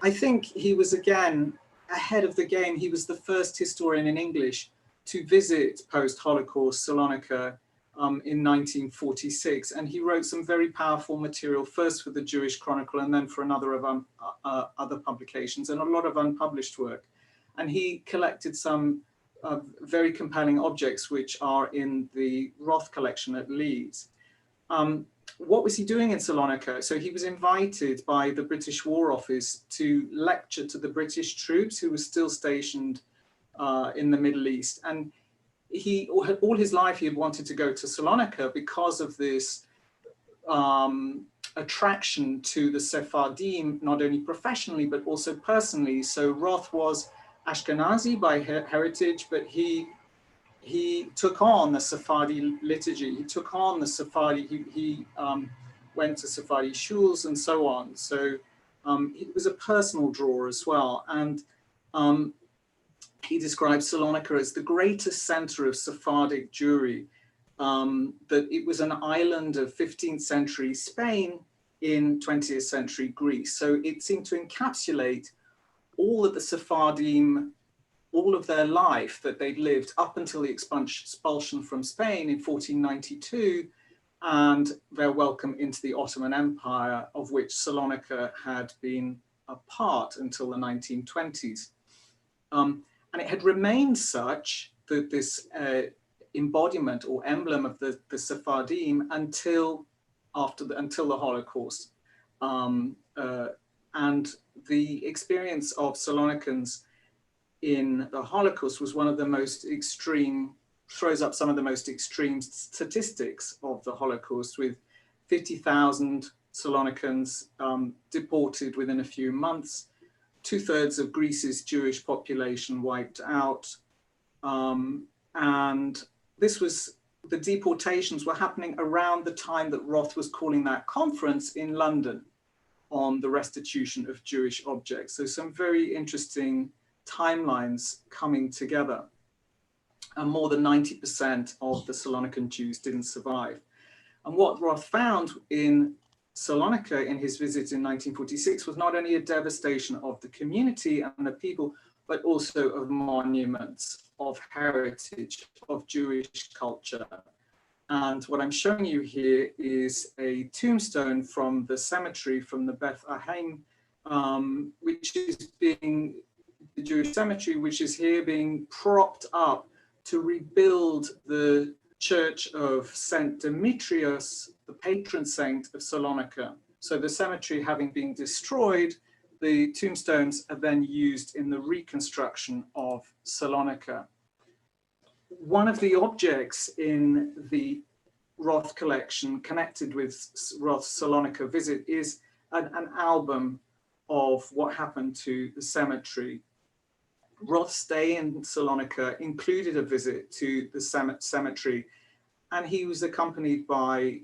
I think he was, again, ahead of the game. He was the first historian in English to visit post-Holocaust Salonika in 1946. And he wrote some very powerful material, first for the Jewish Chronicle and then for another of other publications, and a lot of unpublished work. And he collected some very compelling objects which are in the Roth collection at Leeds. What was he doing in Salonika? So he was invited by the British War Office to lecture to the British troops who were still stationed in the Middle East. And he, all his life, he had wanted to go to Salonika because of this attraction to the Sephardim, not only professionally, but also personally. So Roth was Ashkenazi by heritage, but he took on the Sephardi liturgy. He took on the Sephardi, he went to Sephardi shuls and so on. So it was a personal draw as well. And he describes Salonika as the greatest center of Sephardic Jewry, that it was an island of 15th century Spain in 20th century Greece. So it seemed to encapsulate all of the Sephardim, all of their life that they'd lived up until the expulsion from Spain in 1492 and their welcome into the Ottoman Empire, of which Salonika had been a part until the 1920s. And it had remained such, that this embodiment or emblem of the Sephardim until the Holocaust. And the experience of Salonikans in the Holocaust was one of the most extreme, throws up some of the most extreme statistics of the Holocaust, with 50,000 Salonikans deported within a few months, 2/3 of Greece's Jewish population wiped out. And this was, the deportations were happening around the time that Roth was calling that conference in London on the restitution of Jewish objects. So some very interesting timelines coming together. And more than 90% of the Salonican Jews didn't survive. And what Roth found in Salonika in his visit in 1946 was not only a devastation of the community and the people, but also of monuments, of heritage, of Jewish culture. And what I'm showing you here is a tombstone from the cemetery, from the Beth Ahem, which is being, the Jewish cemetery, which is here being propped up to rebuild the church of Saint Demetrius, the patron saint of Salonika. So the cemetery having been destroyed, the tombstones are then used in the reconstruction of Salonika. One of the objects in the Roth collection connected with Roth's Salonika visit is an album of what happened to the cemetery. Roth's stay in Salonika included a visit to the cemetery, and he was accompanied by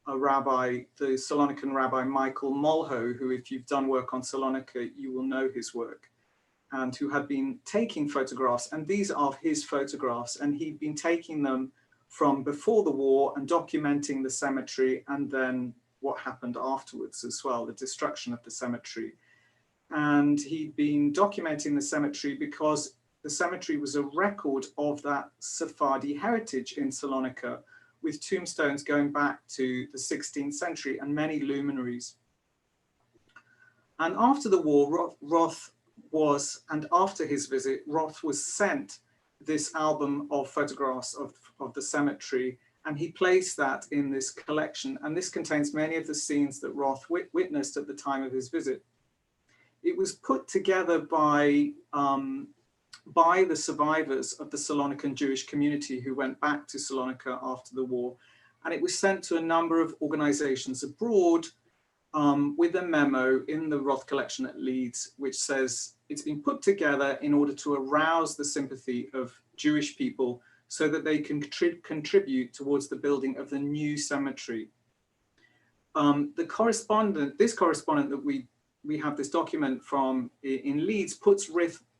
a rabbi, the Salonican rabbi Michael Molho, who, if you've done work on Salonika, you will know his work, and who had been taking photographs. And these are his photographs, and he'd been taking them from before the war and documenting the cemetery, and then what happened afterwards as well, the destruction of the cemetery. And he'd been documenting the cemetery because the cemetery was a record of that Sephardi heritage in Salonika, with tombstones going back to the 16th century and many luminaries. And after the war, Roth was, and after his visit, Roth was sent this album of photographs of the cemetery, and he placed that in this collection. And this contains many of the scenes that Roth witnessed at the time of his visit. It was put together by the survivors of the Salonican Jewish community who went back to Salonika after the war. And it was sent to a number of organizations abroad with a memo in the Roth collection at Leeds, which says it's been put together in order to arouse the sympathy of Jewish people so that they can contribute towards the building of the new cemetery. This correspondent that we have this document from in Leeds puts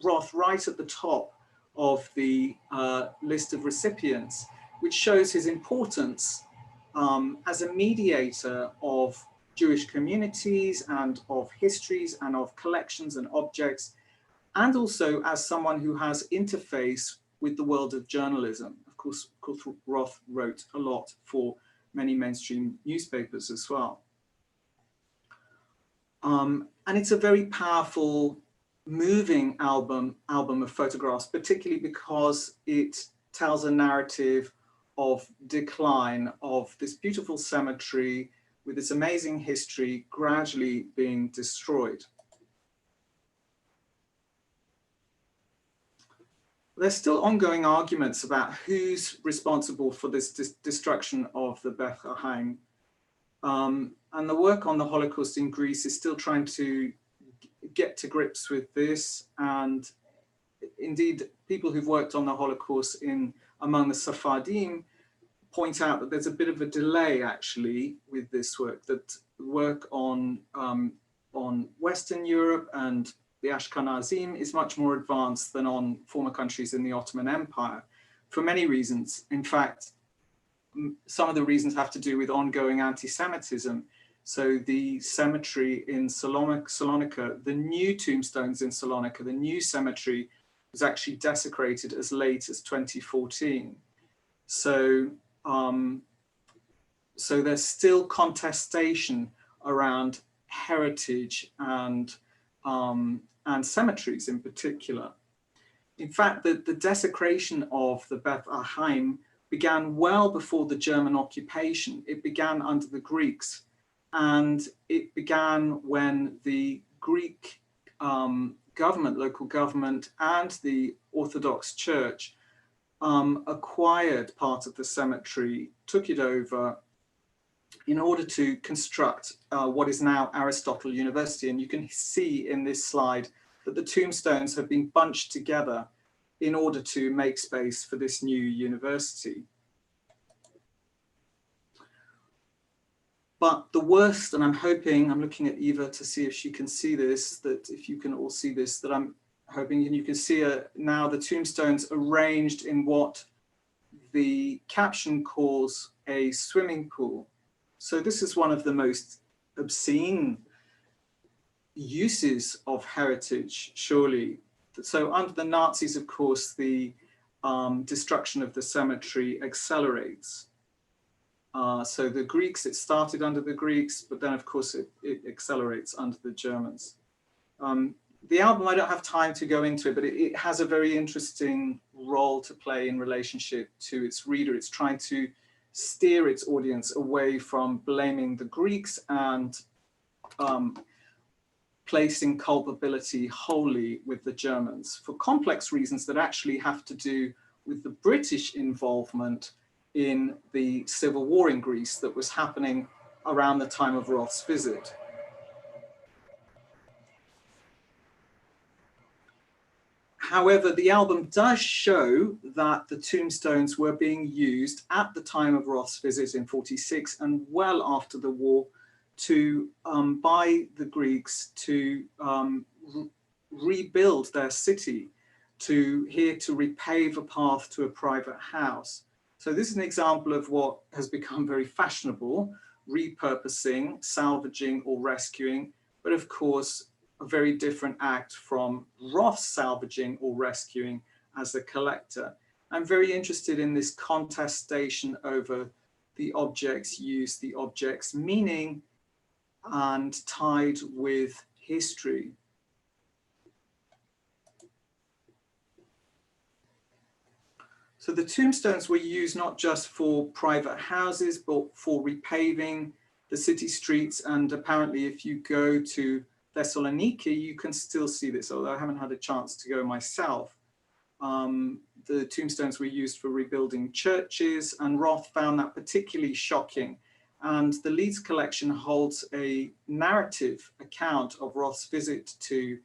Roth right at the top of the list of recipients, which shows his importance as a mediator of Jewish communities and of histories and of collections and objects, and also as someone who has interface with the world of journalism. Of course, Roth wrote a lot for many mainstream newspapers as well. And it's a very powerful, moving album of photographs, particularly because it tells a narrative of decline of this beautiful cemetery with its amazing history gradually being destroyed. There's still ongoing arguments about who's responsible for this destruction of the Beth Chaim. And the work on the Holocaust in Greece is still trying to get to grips with this. And indeed, people who've worked on the Holocaust among the Sephardim point out that there's a bit of a delay actually with this work, that work on Western Europe and the Ashkenazim is much more advanced than on former countries in the Ottoman Empire for many reasons. In fact, some of the reasons have to do with ongoing anti-Semitism. So the cemetery in Salonika, the new tombstones in Salonika, the new cemetery was actually desecrated as late as 2014. So there's still contestation around heritage and cemeteries in particular. In fact, the desecration of the Beth Chaim began well before the German occupation. It began under the Greeks, and it began when the Greek government, local government, and the Orthodox Church acquired part of the cemetery, took it over in order to construct what is now Aristotle University. And you can see in this slide that the tombstones have been bunched together in order to make space for this new university. But the worst, and I'm looking at Eva to see if she can see this, that if you can all see this, that I'm hoping you can see now the tombstones arranged in what the caption calls a swimming pool. So this is one of the most obscene uses of heritage, surely. So under the Nazis, of course, the destruction of the cemetery accelerates. So the Greeks, it started under the Greeks, but then of course it accelerates under the Germans. The album, I don't have time to go into it, but it has a very interesting role to play in relationship to its reader. It's trying to steer its audience away from blaming the Greeks and placing culpability wholly with the Germans for complex reasons that actually have to do with the British involvement in the civil war in Greece that was happening around the time of Roth's visit. However, the album does show that the tombstones were being used at the time of Roth's visit in 46 and well after the war to by the Greeks to rebuild their city, to repave a path to a private house. So this is an example of what has become very fashionable, repurposing, salvaging or rescuing, but of course a very different act from Roth's salvaging or rescuing as a collector. I'm very interested in this contestation over the object's use, the object's meaning, and tied with history. So the tombstones were used not just for private houses, but for repaving the city streets. And apparently if you go to Thessaloniki, you can still see this, although I haven't had a chance to go myself. The tombstones were used for rebuilding churches, and Roth found that particularly shocking. And the Leeds collection holds a narrative account of Roth's visit to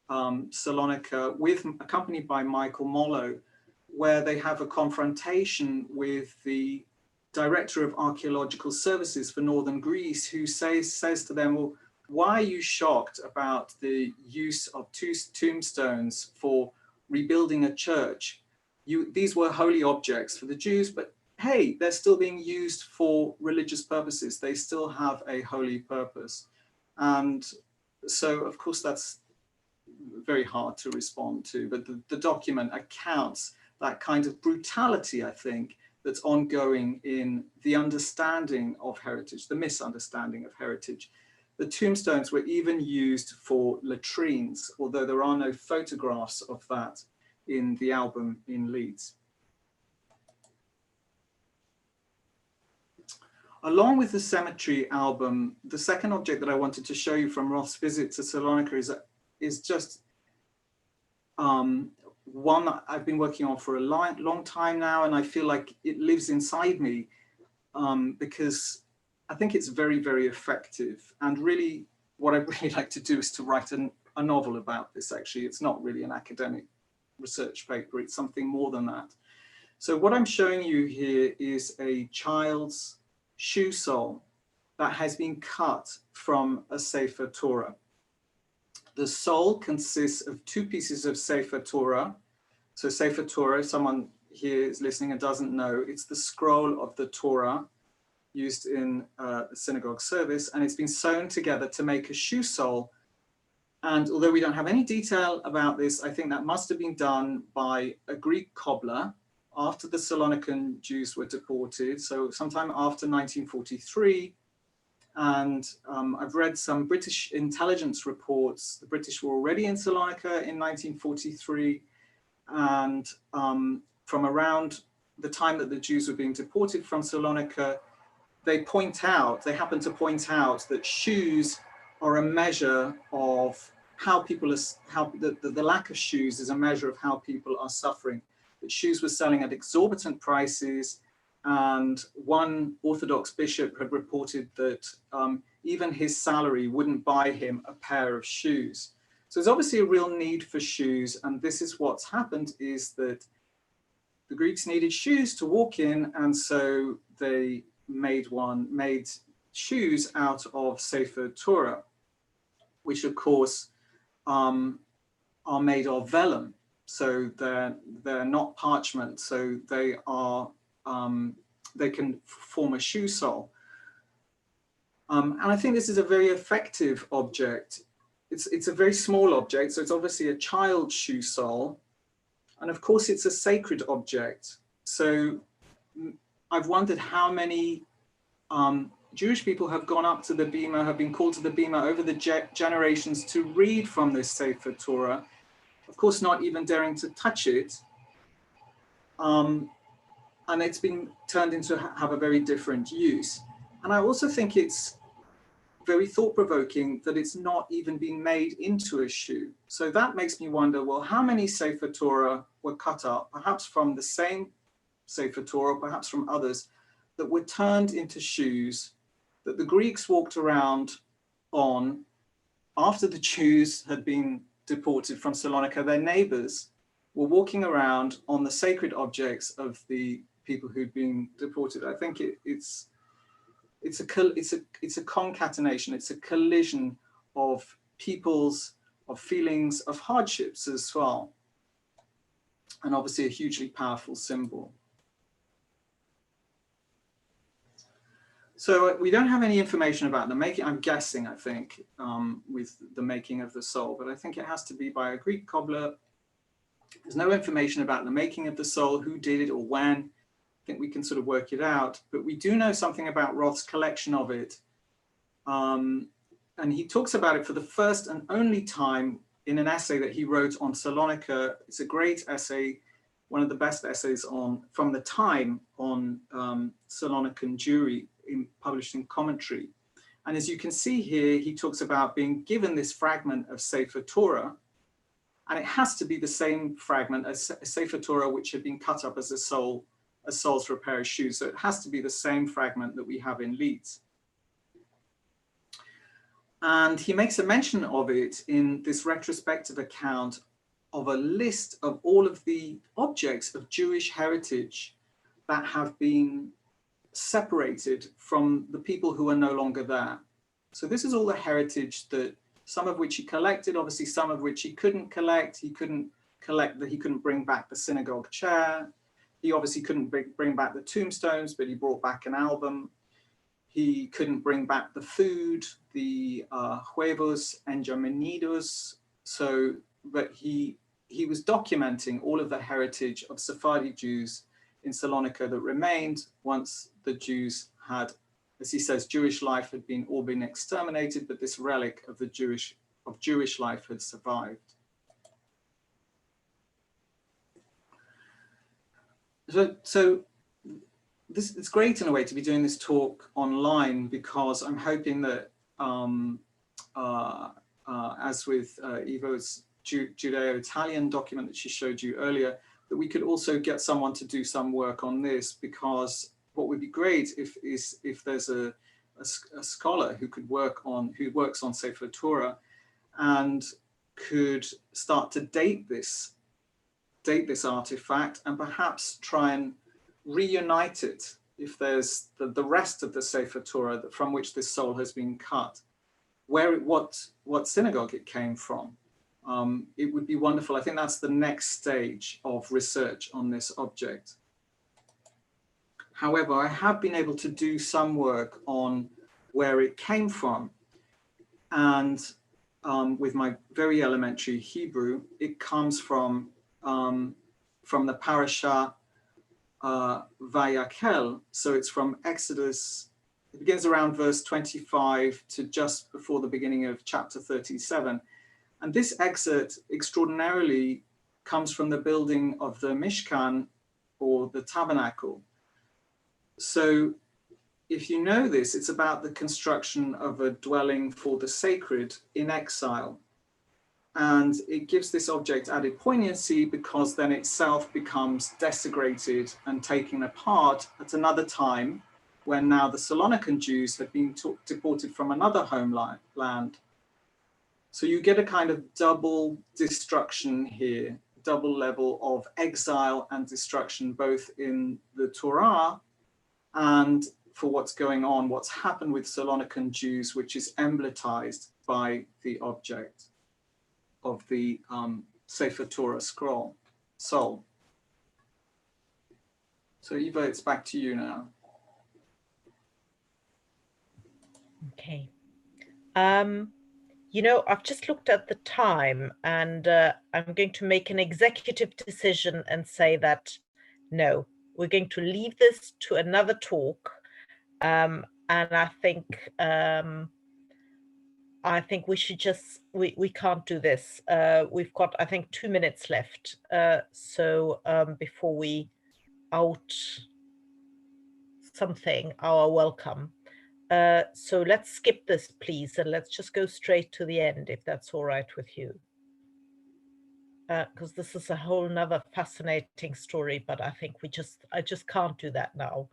Salonika, accompanied by Michael Mollo, where they have a confrontation with the director of archaeological services for northern Greece, who says to them, well, why are you shocked about the use of tombstones for rebuilding a church? These were holy objects for the Jews, but hey, they're still being used for religious purposes. They still have a holy purpose. And so, of course, that's very hard to respond to, but the document accounts that kind of brutality, I think, that's ongoing in the understanding of heritage, the misunderstanding of heritage. The tombstones were even used for latrines, although there are no photographs of that in the album in Leeds. Along with the cemetery album, the second object that I wanted to show you from Roth's visit to Salonika is just one that I've been working on for a long time now, and I feel like it lives inside me because I think it's very, very effective. And really, what I'd really like to do is to write a novel about this, actually. It's not really an academic research paper, it's something more than that. So what I'm showing you here is a child's shoe sole that has been cut from a Sefer Torah. The sole consists of two pieces of Sefer Torah. So Sefer Torah, if someone here is listening and doesn't know, it's the scroll of the Torah used in the synagogue service, and it's been sewn together to make a shoe sole. And although we don't have any detail about this, I think that must have been done by a Greek cobbler after the Salonican Jews were deported, so sometime after 1943. And I've read some British intelligence reports. The British were already in Salonika in 1943. And from around the time that the Jews were being deported from Salonika, they happen to point out that shoes are a measure of how people the lack of shoes is a measure of how people are suffering. That shoes were selling at exorbitant prices, and one Orthodox bishop had reported that even his salary wouldn't buy him a pair of shoes. So there's obviously a real need for shoes, and this is what's happened, is that the Greeks needed shoes to walk in, and so they made shoes out of Sefer Torah, which of course are made of vellum. So they're not parchment, so they can form a shoe sole. And I think this is a very effective object. It's a very small object, so it's obviously a child's shoe sole. And of course, it's a sacred object. So I've wondered how many Jewish people have gone up to the bima, have been called to the bima over the generations to read from this Sefer Torah, of course, not even daring to touch it. And it's been turned into have a very different use. And I also think it's very thought-provoking that it's not even been made into a shoe. So that makes me wonder, well, how many Sefer Torah were cut up, perhaps from the same Sefer Torah, perhaps from others, that were turned into shoes that the Greeks walked around on after the Jews had been deported from Salonika. Their neighbors were walking around on the sacred objects of the people who'd been deported. I think it's a concatenation, it's a collision of peoples, of feelings, of hardships as well, and obviously a hugely powerful symbol. So we don't have any information about the making, I'm guessing, I think, with the making of the soul, but I think it has to be by a Greek cobbler. There's no information about the making of the soul, who did it or when. I think we can sort of work it out, but we do know something about Roth's collection of it. And he talks about it for the first and only time in an essay that he wrote on Salonika. It's a great essay, one of the best essays from the time on Salonican Jewry, published in Commentary. And as you can see here, he talks about being given this fragment of Sefer Torah, and it has to be the same fragment as Sefer Torah which had been cut up as soles for a pair of shoes. So it has to be the same fragment that we have in Leeds. And he makes a mention of it in this retrospective account of a list of all of the objects of Jewish heritage that have been separated from the people who are no longer there. So this is all the heritage that, some of which he collected, obviously some of which he couldn't collect. He couldn't bring back the synagogue chair. He obviously couldn't bring back the tombstones, but he brought back an album. He couldn't bring back the food, the huevos enjamenidos. So, but he was documenting all of the heritage of Sephardi Jews in Salonika that remained once the Jews had, as he says, Jewish life had all been exterminated, but this relic of Jewish life had survived. So it's great in a way to be doing this talk online, because I'm hoping that, as with Evo's Judeo-Italian document that she showed you earlier, that we could also get someone to do some work on this, because what would be great if there's a scholar who works on Sefer Torah and could start to date this artifact and perhaps try and reunite it, if there's the rest of the Sefer Torah from which this soul has been cut, what synagogue it came from. It would be wonderful. I think that's the next stage of research on this object. However, I have been able to do some work on where it came from. And with my very elementary Hebrew, it comes from the parasha Vayakel. So it's from Exodus. It begins around verse 25 to just before the beginning of chapter 37. And this excerpt extraordinarily comes from the building of the Mishkan, or the tabernacle. So if you know this, it's about the construction of a dwelling for the sacred in exile. And it gives this object added poignancy because then itself becomes desecrated and taken apart at another time, when now the Salonican Jews had been deported from another homeland. So you get a kind of double destruction here, double level of exile and destruction, both in the Torah and for what's going on, what's happened with Salonican Jews, which is emblematized by the object of the Sefer Torah soul. So Eva, it's back to you now. Okay. You know, I've just looked at the time, and I'm going to make an executive decision and say that, no, we're going to leave this to another talk. And I think we should just, we can't do this. We've got, I think, 2 minutes left. So before we out something, our welcome. So let's skip this, please, and let's just go straight to the end, if that's all right with you. Because this is a whole nother fascinating story, but I think I just can't do that now.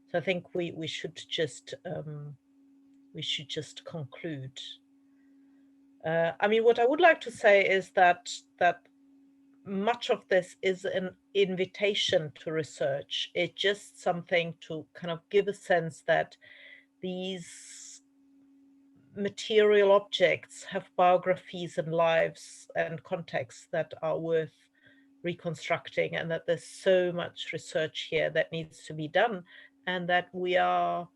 So I think we should just conclude. I mean, what I would like to say is that much of this is an invitation to research. It's just something to kind of give a sense that these material objects have biographies and lives and contexts that are worth reconstructing, and that there's so much research here that needs to be done, and that we are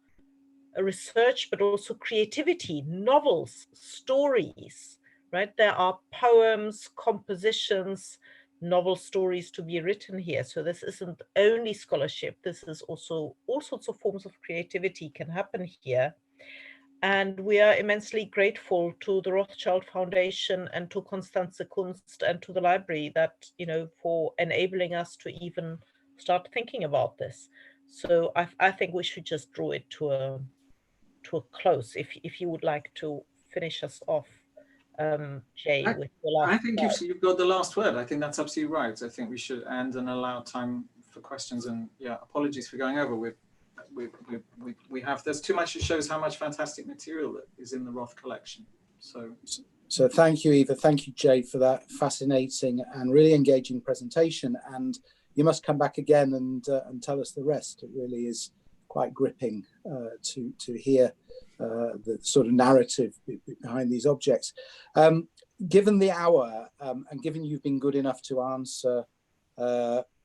a research, but also creativity, novels, stories, right? There are poems, compositions, novel stories to be written here. So this isn't only scholarship, this is also all sorts of forms of creativity can happen here. And we are immensely grateful to the Rothschild Foundation and to Constanze Kunst and to the library that, for enabling us to even start thinking about this. So I think we should just draw it to a close. If you would like to finish us off, Jay, with the last I think you've got the last word. I think that's absolutely right. I think we should end and allow time for questions. And yeah, apologies for going over. We have, there's too much. It shows how much fantastic material that is in the Roth collection. So thank you, Eva. Thank you, Jay, for that fascinating and really engaging presentation. And you must come back again and tell us the rest. It really is quite gripping to hear the sort of narrative behind these objects. Given the hour, and given you've been good enough to answer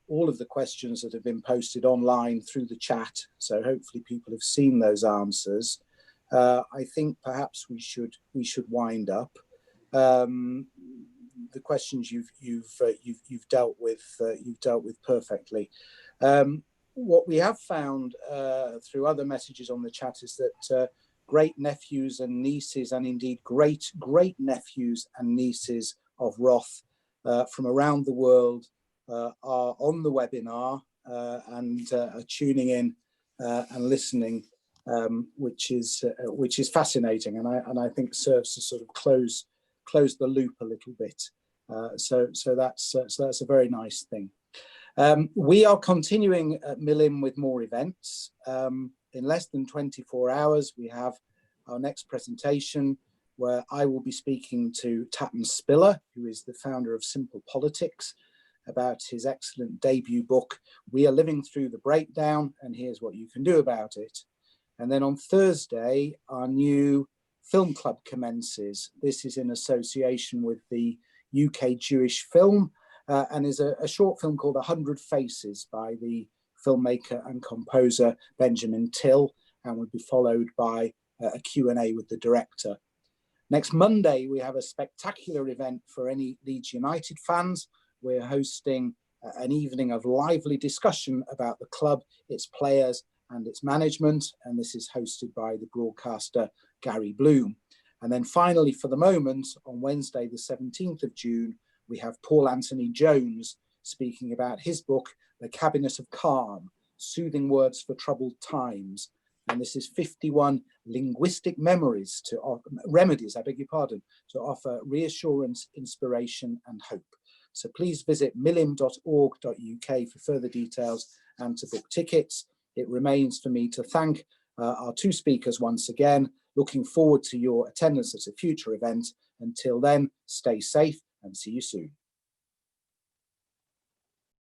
all of the questions that have been posted online through the chat, so hopefully people have seen those answers, I think perhaps we should wind up. The questions you've dealt with perfectly. What we have found through other messages on the chat is that great nephews and nieces, and indeed great nephews and nieces of Roth from around the world are on the webinar and are tuning in and listening, which is fascinating, and I think serves to sort of close the loop a little bit. So that's a very nice thing. We are continuing at Milim with more events. In less than 24 hours, we have our next presentation where I will be speaking to Tatton Spiller, who is the founder of Simple Politics, about his excellent debut book, We Are Living Through the Breakdown, and Here's What You Can Do About It. And then on Thursday, our new film club commences. This is in association with the UK Jewish Film, and is a short film called 100 Faces by the filmmaker and composer Benjamin Till, and will be followed by a Q&A with the director. Next Monday, we have a spectacular event for any Leeds United fans. We're hosting an evening of lively discussion about the club, its players and its management, and this is hosted by the broadcaster Gary Bloom. And then finally, for the moment, on Wednesday, the 17th of June, we have Paul Anthony Jones speaking about his book, The Cabinet of Calm, Soothing Words for Troubled Times. And this is 51 linguistic remedies, to offer reassurance, inspiration, and hope. So please visit milim.org.uk for further details and to book tickets. It remains for me to thank our two speakers once again. Looking forward to your attendance at a future event. Until then, stay safe and see you soon.